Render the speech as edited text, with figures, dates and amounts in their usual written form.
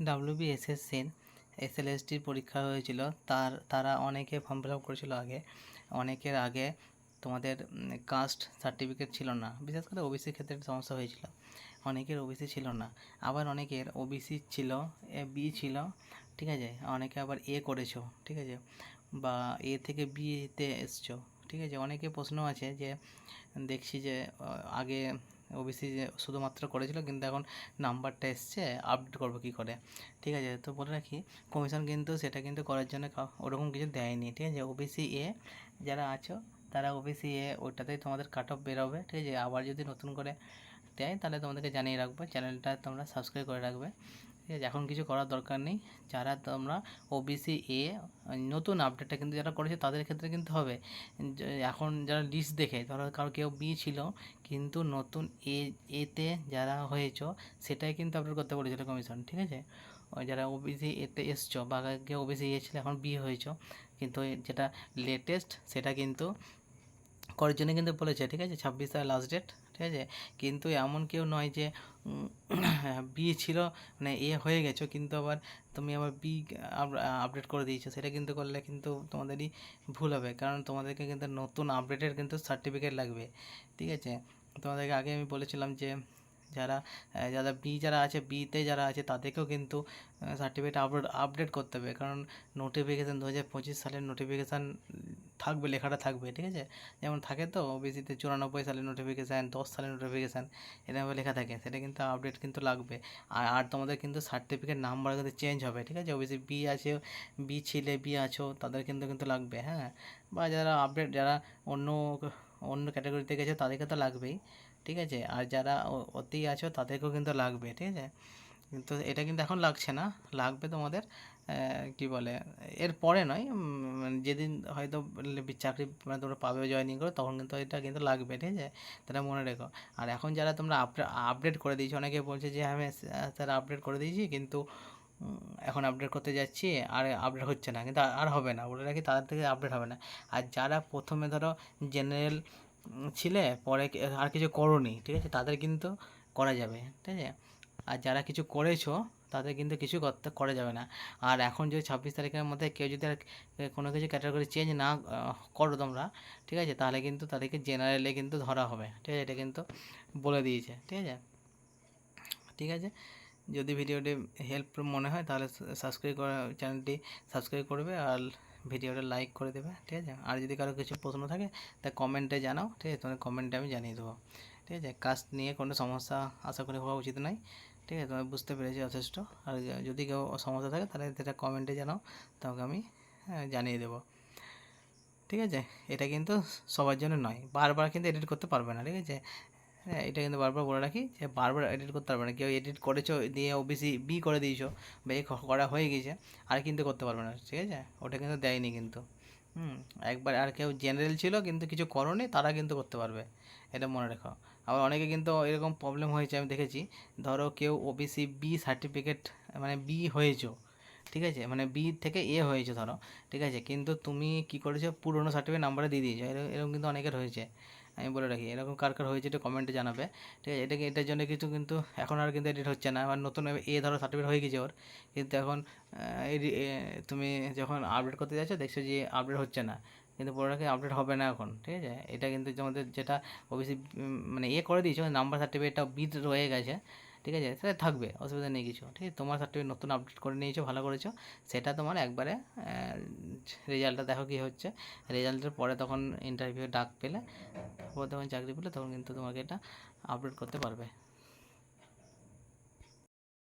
WBSSCর SLSTর পরীক্ষা হয়েছিল, তারা অনেকে ফর্ম ফিল আপ করেছিল আগে। অনেকের আগে তোমাদের কাস্ট সার্টিফিকেট ছিল না, বিশেষ করে ওবিসির ক্ষেত্রে সমস্যা হয়েছিল। অনেকের ওবিসি ছিল না, আবার অনেকের ওবিসি ছিল, বি ছিল, ঠিক আছে। অনেকে আবার করেছো, ঠিক আছে, বা থেকে বিতে এসছো, ঠিক আছে। অনেকে প্রশ্ন আছে যে দেখছি যে আগে ওবিসি শুধুমাত্র করেছিল, কিন্তু এখন নাম্বারটা এসছে, আপডেট করবো কী করে, ঠিক আছে। তো বলে রাখি, কমিশন কিন্তু সেটা কিন্তু করার জন্য ওরকম কিছু দেয়নি, ঠিক আছে। ওবিসি যারা আছো তারা ওবিসি ওটাতেই তোমাদের কাট অফ বেরোবে, ঠিক আছে। আবার যদি নতুন করে দেয় তাহলে তোমাদেরকে জানিয়ে রাখবো, চ্যানেলটা তোমরা সাবস্ক্রাইব করে রাখবে, ঠিক আছে। এখন কিছু করার দরকার নেই। যারা তোমরা ওবিসি নতুন আপডেটটা কিন্তু যারা করেছে তাদের ক্ষেত্রে কিন্তু হবে। এখন যারা লিস্ট দেখে, ধরো কারো কেউ বি ছিল কিন্তু নতুন এতে যারা হয়েছ সেটাই কিন্তু আপডেট করতে বলেছিল কমিশন, ঠিক আছে। ওই যারা ওবিসি এতে এসছো বা কেউ ওবিসি ছিল এখন বি হয়েছ, কিন্তু যেটা লেটেস্ট সেটা কিন্তু করার জন্য কিন্তু বলেছে, ঠিক আছে। 26 তারিখ লাস্ট ডেট, ঠিক আছে। কিন্তু এমন কেউ নয় যে বি ছিল মানে হয়ে গেছো কিন্তু আবার তুমি আবার বি আপডেট করে দিয়েছো, সেটা কিন্তু করলে কিন্তু তোমাদেরই ভুল হবে, কারণ তোমাদেরকে কিন্তু নতুন আপডেটের কিন্তু সার্টিফিকেট লাগবে, ঠিক আছে। তোমাদেরকে আগে আমি বলেছিলাম যে যারা যারা যারা আছে বিতে যারা আছে তাদেরকেও কিন্তু সার্টিফিকেট আপডেট করতে হবে, কারণ নোটিফিকেশান 2025 সালের নোটিফিকেশান থাকবে, লেখাটা থাকবে, ঠিক আছে। যেমন থাকে তো ওবিসিতে 94 সালের নোটিফিকেশান, 10 সালের নোটিফিকেশান, এরকমভাবে লেখা থাকে, সেটা কিন্তু আপডেট কিন্তু লাগবে। আর তোমাদের কিন্তু সার্টিফিকেট নাম্বার কিন্তু চেঞ্জ হবে, ঠিক আছে। ওবিসি বি আছে, বি ছিলে বি আছো তাদের কিন্তু কিন্তু লাগবে, হ্যাঁ। বা যারা আপডেট, যারা অন্য অন্য ক্যাটাগরিতে গেছে তাদেরকে তো লাগবেই, ঠিক আছে। আর যারা ওতেই আছো তাদেরকেও কিন্তু লাগবে, ঠিক আছে। কিন্তু এটা কিন্তু এখন লাগছে না, লাগবে তোমাদের কি বলে এর পরে নয়, যেদিন হয়তো চাকরি মানে তোমরা পাবে জয়েনিং করে তখন কিন্তু এটা কিন্তু লাগবে, ঠিক আছে। তারা মনে রেখো। আর এখন যারা তোমরা আপডেট করে দিয়েছো, অনেকে বলছে যে আমি স্যার আপডেট করে দিয়েছি কিন্তু এখন আপডেট করতে যাচ্ছি আর আপডেট হচ্ছে না, কিন্তু আর হবে না বলে রাখি, তাদের থেকে আপডেট হবে না। আর যারা প্রথমে ধরো জেনারেল ছিলে, পরে আর কিছু করোনি, ঠিক আছে, তাদের কিন্তু করা যাবে, ঠিক আছে। আর যারা কিছু করেছো তাদের কিন্তু কিছু করা যাবে না। আর এখন যদি 26 তারিখের মধ্যে কেউ যদি আর কোনো কিছু ক্যাটাগরি চেঞ্জ না করো তোমরা, ঠিক আছে, তাহলে কিন্তু তাদেরকে জেনারেলে কিন্তু ধরা হবে, ঠিক আছে। এটা কিন্তু বলে দিয়েছে, ঠিক আছে, ঠিক আছে। যদি ভিডিওটি হেল্পফুল মনে হয় তাহলে সাবস্ক্রাইব করা, চ্যানেলটি সাবস্ক্রাইব করবে আর ভিডিওটা লাইক করে দেবে, ঠিক আছে। আর যদি কারো কিছু প্রশ্ন থাকে তা কমেন্টে জানাও, ঠিক আছে, তোমাদের কমেন্টে আমি জানিয়ে দেবো, ঠিক আছে। কাস্ট নিয়ে কোনো সমস্যা আশা করি হওয়া উচিত নয়, ঠিক আছে। তোমার বুঝতে পেরেছি যথেষ্ট। আর যদি কেউ সমস্যা থাকে তাহলে সেটা কমেন্টে জানাও, তোমাকে আমি জানিয়ে দেবো, ঠিক আছে। এটা কিন্তু সবার জন্য নয়, বারবার কিন্তু এডিট করতে পারবে না, ঠিক আছে। হ্যাঁ, এটা কিন্তু বারবার বলে রাখি যে বারবার এডিট করতে পারবে না। কেউ এডিট করেছো দিয়ে ওবিসি বি করে দিয়েছো বা করা হয়ে গেছে আর কিন্তু করতে পারবে না, ঠিক আছে। ওটা কিন্তু দেয়নি কিন্তু, একবার। আর কেউ জেনারেল ছিল কিন্তু কিছু করোনি, তারা কিন্তু করতে পারবে, এটা মনে রেখো। আবার অনেকে কিন্তু এরকম প্রবলেম হয়েছে, আমি দেখেছি। ধরো কেউ ওবিসি বি সার্টিফিকেট মানে বি হয়েছো, ঠিক আছে, মানে বি থেকে হয়েছে ধরো, ঠিক আছে, কিন্তু তুমি কি করেছো পুরোনো সার্টিফিকেট নাম্বারে দিয়ে দিয়েছো, এরকম কিন্তু অনেকের হয়েছে। আমি বলে রাখি, এরকম কার কার হয়েছে এটা কমেন্টে জানাবে, ঠিক আছে। এটার জন্য কিছু কিন্তু এখন আর কিন্তু এডিট হচ্ছে না। আবার নতুন ধরো সার্টিফিকেট হয়ে গেছে ওর, কিন্তু এখন তুমি যখন আপডেট করতে যাচ্ছ দেখছো যে আপডেট হচ্ছে না, কিন্তু বলে রাখি আপডেট হবে না এখন, ঠিক আছে। এটা কিন্তু তোমাদের যেটা ওবিসি মানে করে দিয়েছো নাম্বার সার্টিফিকেটটা বিট রয়ে গেছে, ঠিক আছে, সেটা থাকবে, অসুবিধা নেই কিছু, ঠিক আছে। তোমার সার্টিফিকেট নতুন আপডেট করে নিয়েছো, ভালো করেছো, সেটা তোমার একবারে রেজাল্টটা দেখো কী হচ্ছে। রেজাল্টের পরে তখন ইন্টারভিউ ডাক পেলে, তারপর তখন চাকরি পেলে তখন কিন্তু তোমাকে এটা আপডেট করতে পারবে।